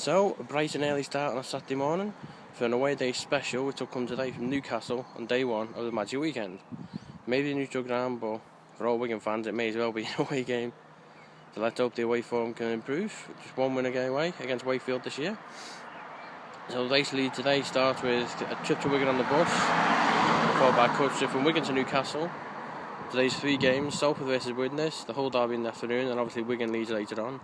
So, a bright and early start on a Saturday morning for an away day special which will come today from Newcastle on day one of the Magic Weekend. Maybe a neutral ground, but for all Wigan fans it may as well be an away game. So let's hope the away form can improve. Just one win away against Wakefield this year. So the race lead today starts with a trip to Wigan on the bus, followed by a coach trip from Wigan to Newcastle. Today's three games: Salford versus Widnes, the whole derby in the afternoon, and obviously Wigan Leeds later on.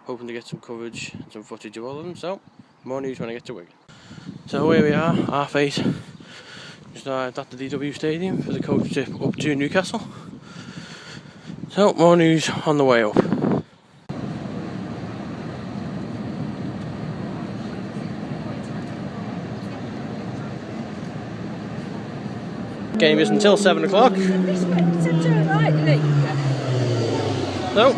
Hoping to get some coverage and some footage of all of them. So, more news when I get to Wigan. So here we are, 8:30. Just arrived at the DW Stadium for the coach trip up to Newcastle. So, more news on the way up. Game is until 7 o'clock. So,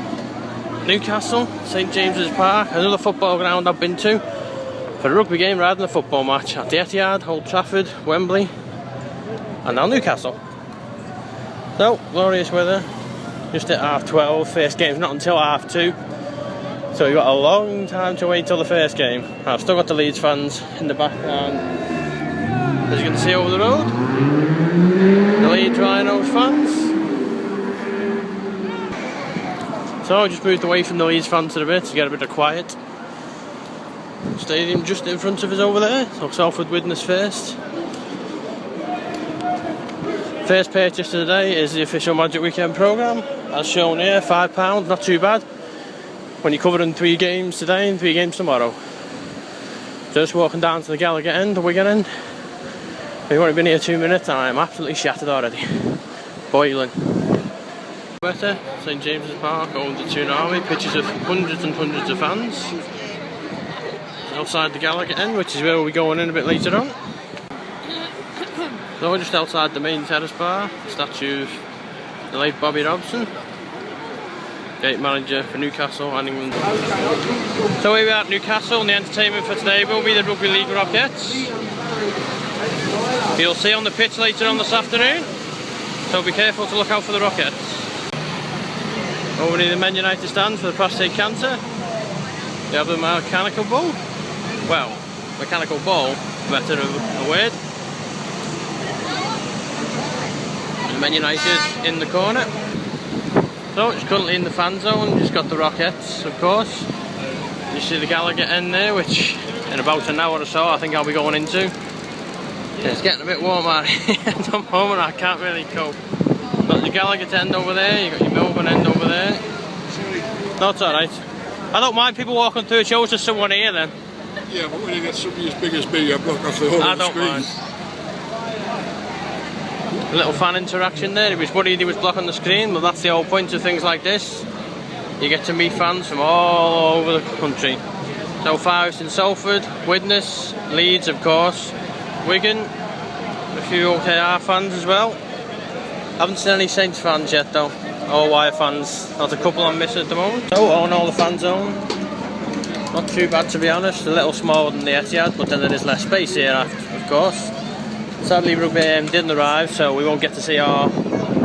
Newcastle, St James's Park, another football ground I've been to for a rugby game rather than a football match. At the Etihad, Old Trafford, Wembley, and now Newcastle. So, glorious weather, just at 12:30. First game's not until 2:30, so we've got a long time to wait till the first game. I've still got the Leeds fans in the background, as you can see over the road. The Leeds Rhinos fans. So I just moved away from the Leeds fans a bit to get a bit of quiet. Stadium just in front of us over there, so Salford Widnes first. First purchase of the day is the official Magic Weekend programme, as shown here, £5, not too bad. When you're covering 3 games today and 3 games tomorrow. Just walking down to the Gallagher end, the Wigan end. We've only been here 2 minutes and I'm absolutely shattered already. Boiling. Weather, St James's Park, owned the tsunami, pictures of hundreds and hundreds of fans. Outside the Gallagher end, which is where we'll be going in a bit later on. So we're just outside the main terrace bar, statue of the late Bobby Robson, gate manager for Newcastle and England. So here we are at Newcastle, and the entertainment for today will be the Rugby League Rockets. You'll see on the pitch later on this afternoon, so be careful to look out for the Rockets. Over near the Men United stand for the prostate cancer, we have the mechanical bull. Well, mechanical ball, better a word. And Men United in the corner. So it's currently in the fan zone, just got the Rockets, of course. You see the Gallagher end there, which in about an hour or so I think I'll be going into. It's getting a bit warm out here at the moment, I can't really cope. Got the Gallagher end over there, you've got your Melbourne end over there. No, it's alright. I don't mind people walking through, it shows there's someone here then. Yeah, but when you get somebody as big as me, you block off the whole of the screen. I don't mind. A little fan interaction there, he was worried he was blocking the screen, but that's the whole point of things like this. You get to meet fans from all over the country. So far it's in Salford, Widnes, Leeds of course, Wigan, a few OKR fans as well. Haven't seen any Saints fans yet though, or Wire fans. There's a couple I'm missing at the moment. So on all the fan zone, not too bad to be honest, a little smaller than the Etihad, but then there is less space here of course. Sadly Rugby didn't arrive, so we won't get to see our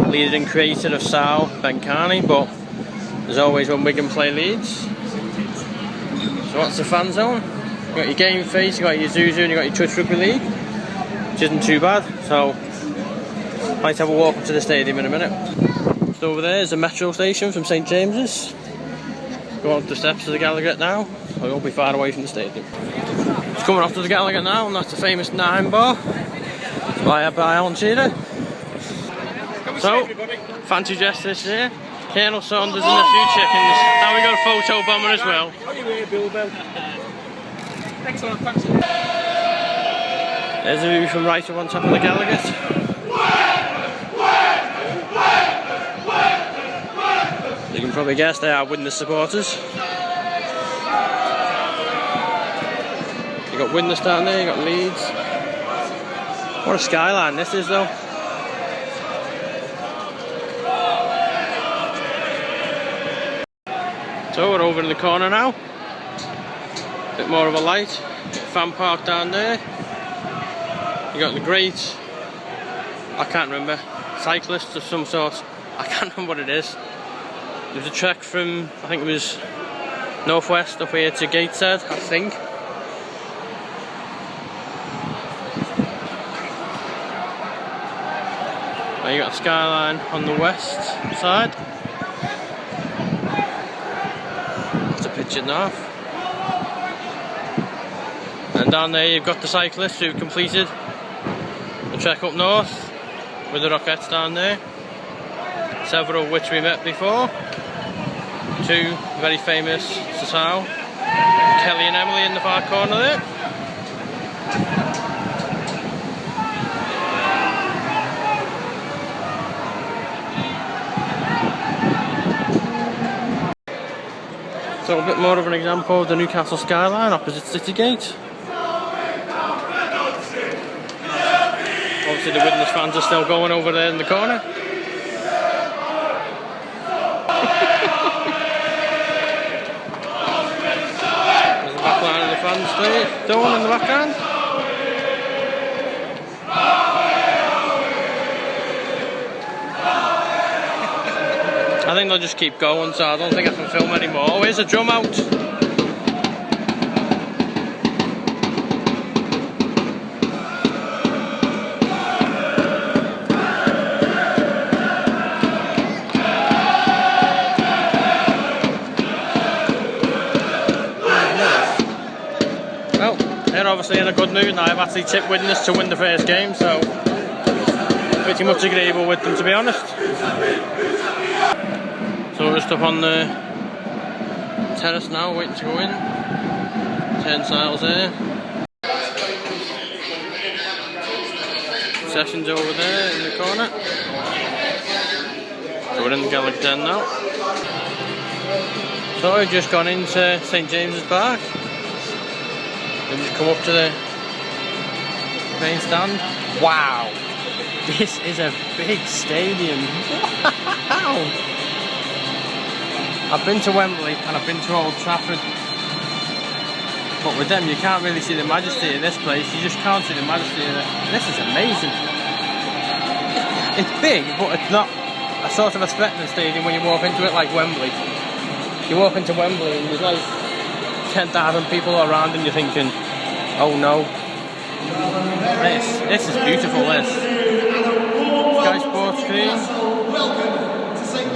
leader and creator of Sal, Ben Carney, but as always when Wigan play Leeds. So what's the fan zone? You've got your game face, you've got your Zuzu and you've got your Touch Rugby League, which isn't too bad, so might have a walk up to the stadium in a minute. Just over there is the metro station from St James's. Go up the steps to the Gallagher now, so we won't be far away from the stadium. Just coming off to the Gallagher now, and that's the famous 9 bar by Alan Shearer. So, fancy dress this year. Colonel Saunders and a few chickens. Now we got a photo bomber as well. Excellent, thanks. There's a view from right up on top of the Gallagher. You can probably guess they are Widnes supporters. You got Widnes down there, you got Leeds. What a skyline this is though. So we're over in the corner now. Bit more of a light. Fan park down there. You got the great, I can't remember, cyclists of some sort. I can't remember what it is. There's a trek from, I think it was northwest up here to Gateshead, I think. And you got the skyline on the west side. That's a picture now. And down there you've got the cyclists who've completed the trek up north with the Rockettes down there. Several of which we met before. Two very famous Sasau, Kelly and Emily in the far corner there. So a bit more of an example of the Newcastle skyline opposite City Gate. Obviously the Widnes fans are still going over there in the corner. There's the back line of the fans there, Dawn in the background. I think they'll just keep going, so I don't think I can film anymore. Where's the drum out? Well, they're obviously in a good mood now. I've actually tipped Widnes to win the first game, so pretty much agreeable with them, to be honest. So we're just up on the terrace now, waiting to go in. Turnstiles there. Sessions over there in the corner. So we're in the Gallagher Den now. So we've just gone into St James's Park. Then just come up to the main stand. Wow! This is a big stadium. Wow! I've been to Wembley and I've been to Old Trafford, but with them you can't really see the majesty of this place. You just can't see the majesty of it. This is amazing. It's big, but it's not a sort of a threatening stadium when you walk into it like Wembley. You walk into Wembley and there's like 10,000 people around and you're thinking, oh no. This is beautiful, this. Sky Sports screen.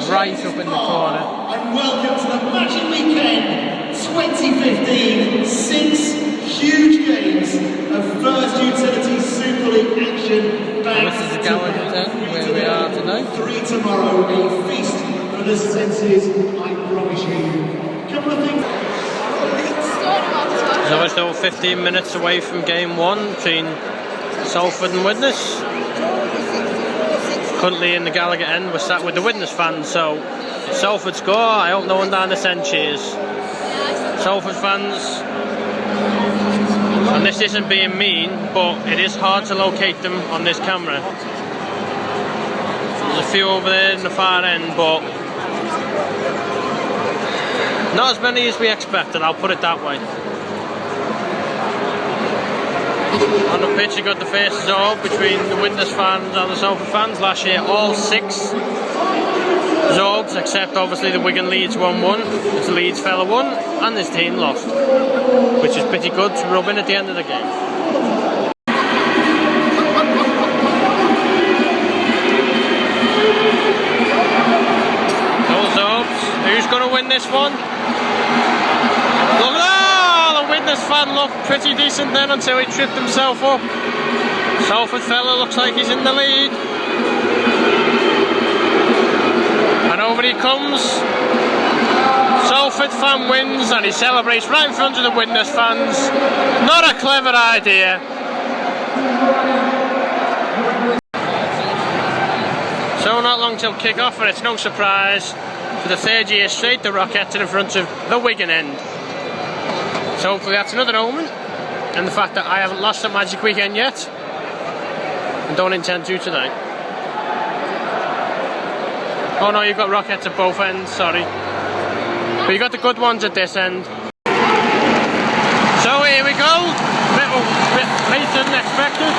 Right up in the corner. And welcome to the Magic Weekend 2015. 6 huge games of First Utility Super League action. This is the Gallagher Den where we are tonight. 3 tomorrow, a feast for the senses, I promise you. Couple of things. So we're still 15 minutes away from game 1 between Salford and Widnes. Currently in the Gallagher end, we're sat with the Widnes fans, so if Salford score, I hope no one down this end cheers. Salford fans, and this isn't being mean, but it is hard to locate them on this camera. There's a few over there in the far end, but not as many as we expected, I'll put it that way. On the pitch you got the faces off between the Widnes fans and the Salford fans. Last year all 6 Zorbs, except obviously the Wigan Leeds 1-1. As the Leeds fella won and this team lost, which is pretty good to rub in at the end of the game. Those Zorbs, who's going to win this one? Look at that! Widnes fan looked pretty decent then until he tripped himself up. Salford fella looks like he's in the lead. And over he comes. Salford fan wins and he celebrates right in front of the Widnes fans. Not a clever idea. So not long till kick-off, and it's no surprise, for the 3rd year straight the Rockettes are in front of the Wigan end. So hopefully that's another omen, and the fact that I haven't lost at Magic Weekend yet, and don't intend to tonight. Oh no, you've got Rockettes at both ends, sorry. But you've got the good ones at this end. So here we go, bit later than expected.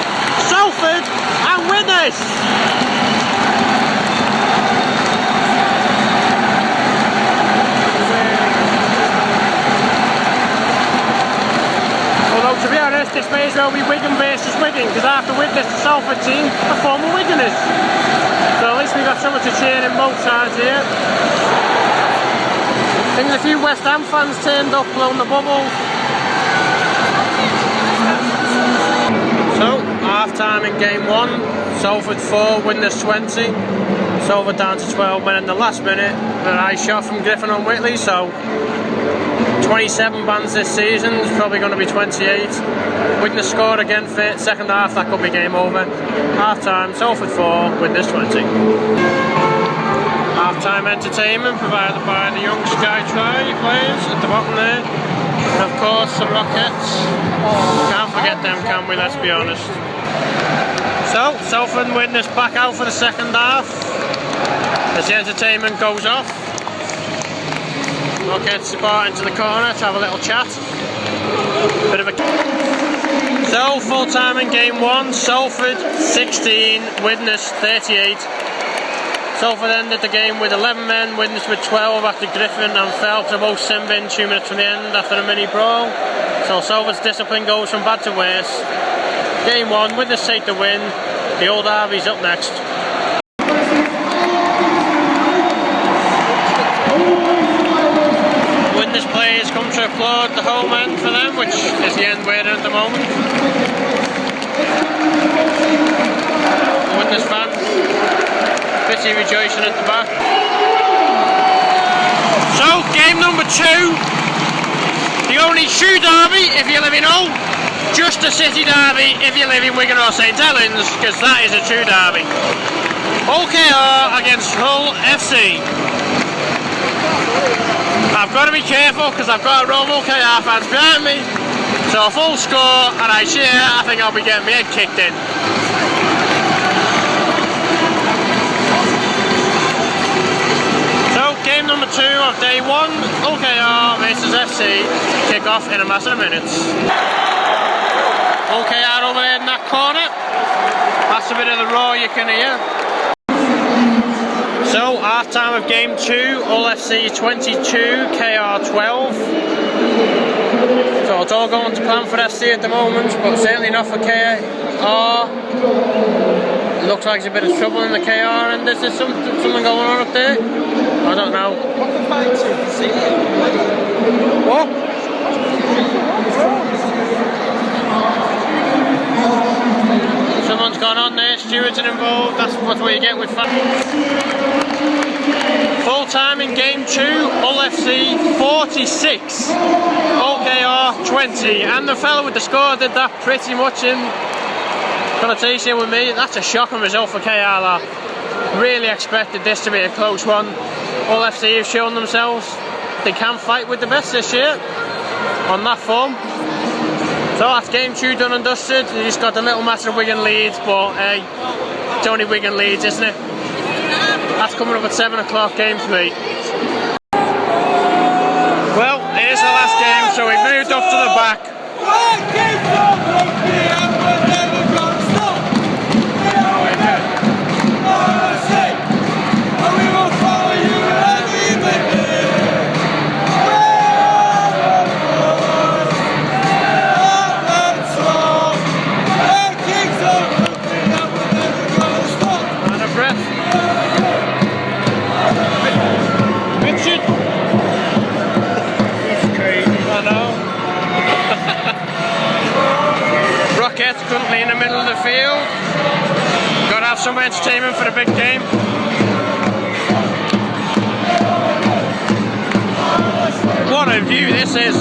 Salford and Widnes! To be honest, this may as well be Wigan versus Wigan, because after Widnes, the Salford team are former Wiganers. we got someone to cheer in both sides here. I think there's a few West Ham fans turned up, blowing the bubbles. So, half time in game 1, Salford 4, Widnes 20. Salford down to 12 men in the last minute. A nice shot from Griffin on Whitley, so 27 bans this season, it's probably going to be 28. Widnes scored again for second half, that could be game over. Half time, Salford 4, Widnes 20. Half time entertainment provided by the young Sky Tri players at the bottom there. And of course the Rockets. Can't forget them, can we, let's be honest. So, Salford and Widnes back out for the second half as the entertainment goes off. Rockets support into the corner to have a little chat. Bit of a... So, full time in game 1, Salford 16, Widnes 38. Salford ended the game with 11 men, Widnes with 12 after Griffin and Phelps are both sin bin 2 minutes from the end after a mini brawl. So Salford's discipline goes from bad to worse. Game 1, Widnes take the win. The old Harvey's up next. Widnes players come to applaud the home end for them, which is the end we're in at the moment. The Widnes fans, bitty rejoicing at the back. So, game number 2. The only true derby if you live in Hull. Just a city derby if you live in Wigan or St Helens, because that is a true derby. OKR against Hull FC. I've got to be careful because I've got a row of OKR fans behind me. So a full score and I cheer, I think I'll be getting my head kicked in. So game number 2 of day 1, OKR versus FC, kick off in a matter of minutes. OKR over there in that corner. That's a bit of the roar you can hear. So, half time of game 2, Hull FC 22, KR 12. So it's all going to plan for FC at the moment, but certainly not for KR. It looks like there's a bit of trouble in the KR, and there's something going on up there. I don't know. What? Someone's gone on there, stewards are involved, that's what you get with fans. Full time in game 2, Hull FC 46, OKR 20, and the fella with the score did that pretty much in connotation with me. That's a shocking result for KR. Really expected this to be a close one. Hull FC have shown themselves they can fight with the best this year on that form. So that's game 2 done and dusted. You just got the little matter of Wigan Leeds, but hey, it's only Wigan Leeds, isn't it? That's coming up at 7 o'clock, game 3. Well, it is the last game, so we've moved up to the back. Rockets currently in the middle of the field. Got to have some entertainment for the big game. What a view this is.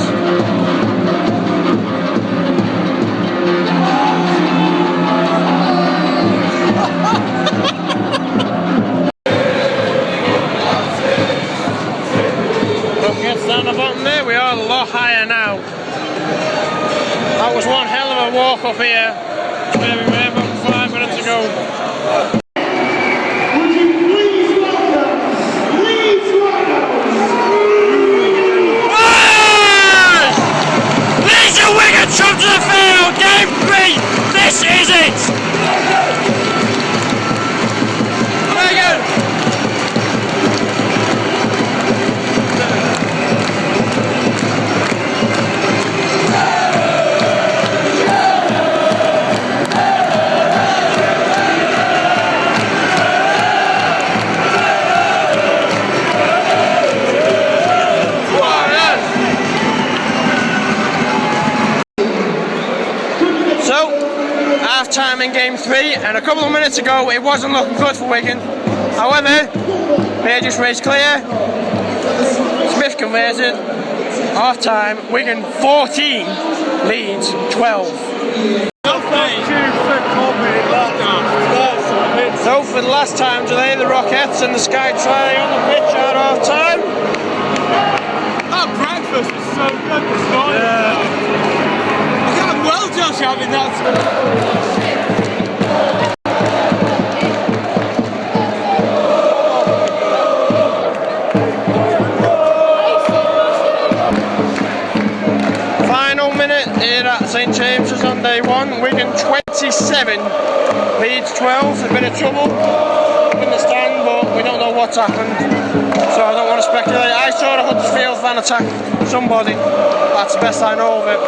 Rockets down the bottom there, we are a lot higher now. That was one hell of a walk up here, where we were about 5 minutes ago. Would you please welcome Leeds Yes! Leeds and Wigan come to the field, game 3, this is it! Wigan! half time in game 3, and a couple of minutes ago it wasn't looking good for Wigan. However, they just raced clear. Smith converted. Half time, Wigan 14, Leeds 12. So for the last time today, the Rockets and the Sky Tri on the pitch at half time. That breakfast was so good this morning. Yeah. I can't well Josh having that. Final minute here at St James's on day 1. Wigan 27, Leeds 12. A bit of trouble in the stand, but we don't know what's happened, so I don't want to speculate. I saw a Huddersfield fan attack somebody. That's the best I know of it.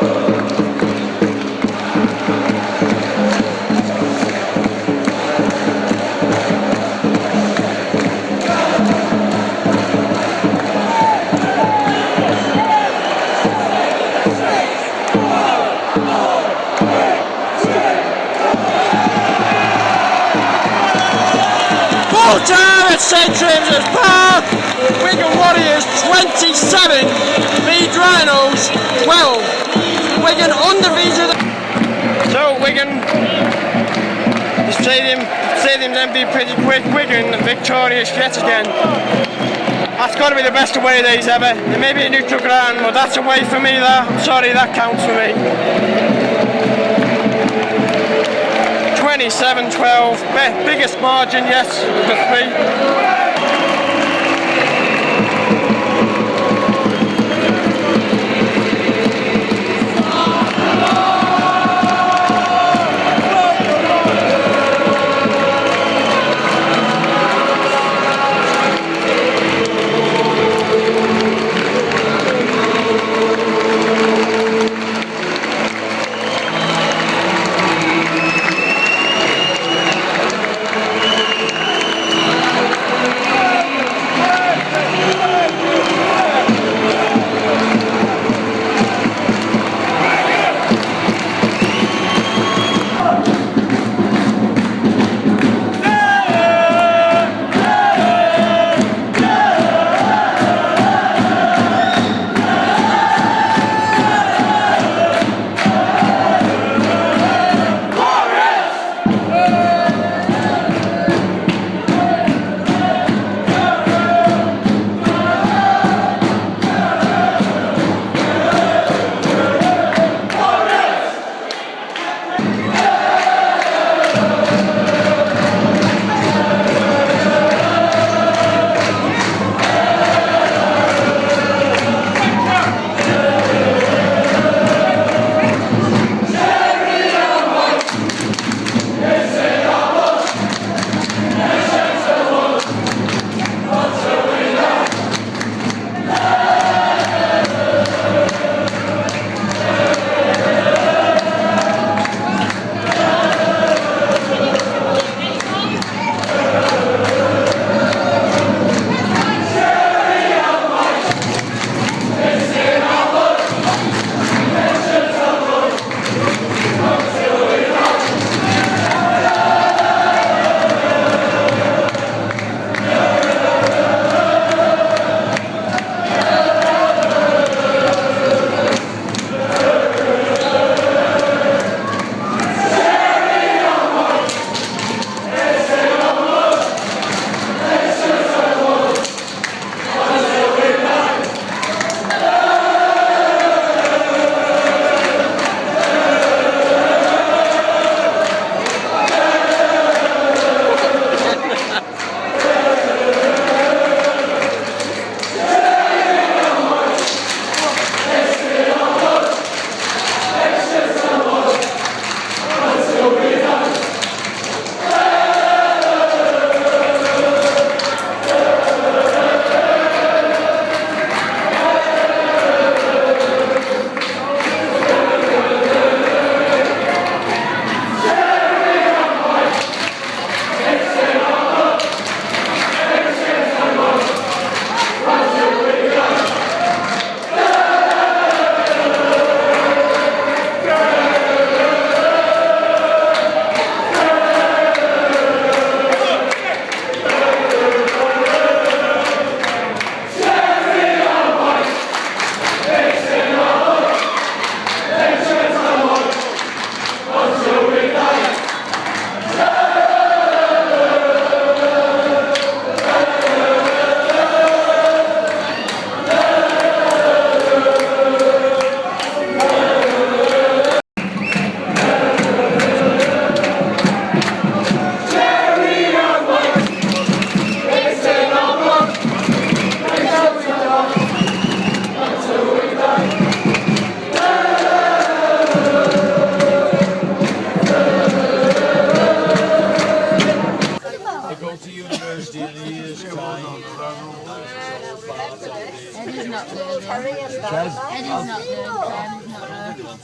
Full time at St James's Park. Wigan Warriors 27, Leeds Rhinos 12. Wigan undefeated. So Wigan, the stadium's empty pretty quick. Wigan victorious yet again. That's got to be the best away days ever. There may be a neutral ground, but that's away for me. That I'm sorry, that counts for me. 27-12, biggest margin, yes, for 3.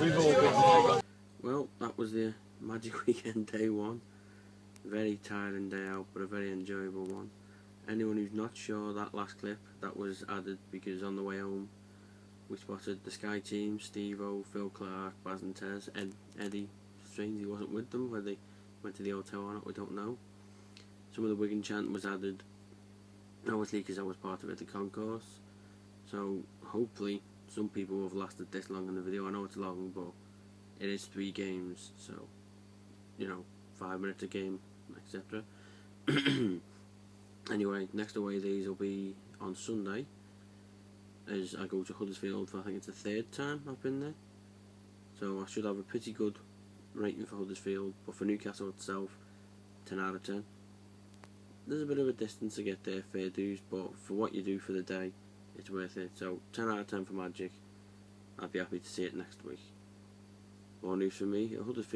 We've all been. Well, that was the Magic Weekend day one. Very tiring day out, but a very enjoyable one. Anyone who's not sure, that last clip, that was added because on the way home we spotted the Sky team, Steve-O, Phil Clark, Baz and Tez, Eddie. Strange he wasn't with them, whether they went to the hotel or not, we don't know. Some of the Wigan chant was added, obviously because I was part of it, the concourse. So hopefully some people will have lasted this long in the video. I know it's long, but it is 3 games, so, you know, 5 minutes a game, etc. Anyway, next away days will be on Sunday, as I go to Huddersfield for, I think it's the 3rd time I've been there. So I should have a pretty good rating for Huddersfield, but for Newcastle itself, 10 out of 10. There's a bit of a distance to get there, fair dues, but for what you do for the day, it's worth it. So 10 out of 10 for Magic. I'd be happy to see it next week. More news from me at Huddersfield.